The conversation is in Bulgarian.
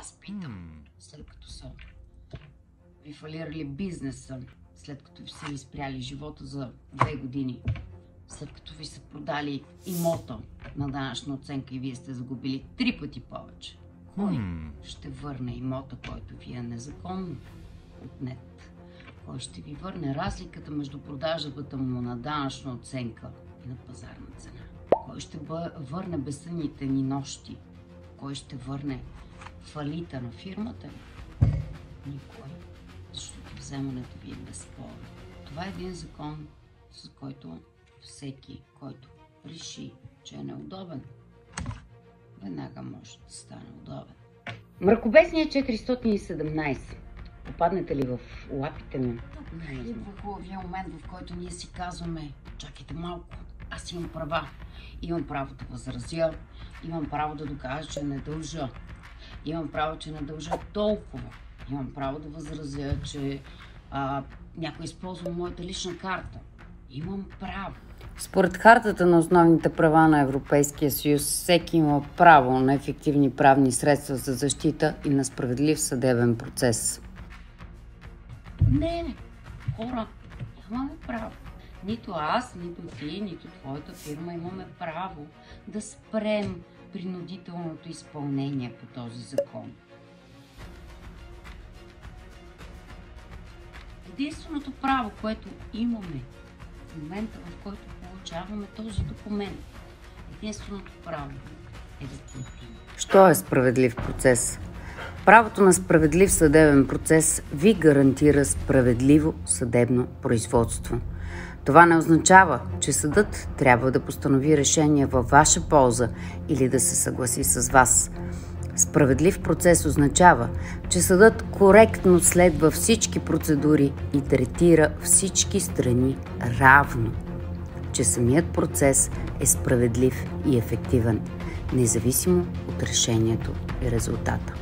Аз питам, след като са ви фалирали бизнеса, след като ви са ви спряли живота за 2 години, след като ви са продали имота на данъчна оценка и вие сте загубили 3 пъти повече, кой ще върне имота, който ви е незаконно отнет? Кой ще ви върне разликата между продажбата му на данъчна оценка и на пазарна цена? Кой ще върне безсънните ни нощи? Кой ще върне фалита на фирмата ви? Никой. Защото вземането ви е безспорно. Това е един закон, с който всеки, който реши, че е неудобен, веднага може да стане удобен. Мракобесният 417. Попаднете ли в лапите му? Идва хубавия момент, в който ние си казваме: чакайте малко, аз имам права. Имам право да възразя, имам право да докажа, че не дължа. Имам право, че не дължа толкова. Имам право да възразя, че някой използва моята лична карта. Имам право. Според хартата на основните права на Европейския съюз, всеки има право на ефективни правни средства за защита и на справедлив съдебен процес. Не, хора, нямаме право. Нито аз, нито ти, нито твоята фирма имаме право да спрем принудителното изпълнение по този закон. Единственото право, което имаме в момента, в който получаваме този документ, единственото право е да платим. Що е справедлив процес? Правото на справедлив съдебен процес ви гарантира справедливо съдебно производство. Това не означава, че съдът трябва да постанови решение във ваша полза или да се съгласи с вас. Справедлив процес означава, че съдът коректно следва всички процедури и третира всички страни равно. Че самият процес е справедлив и ефективен, независимо от решението и резултата.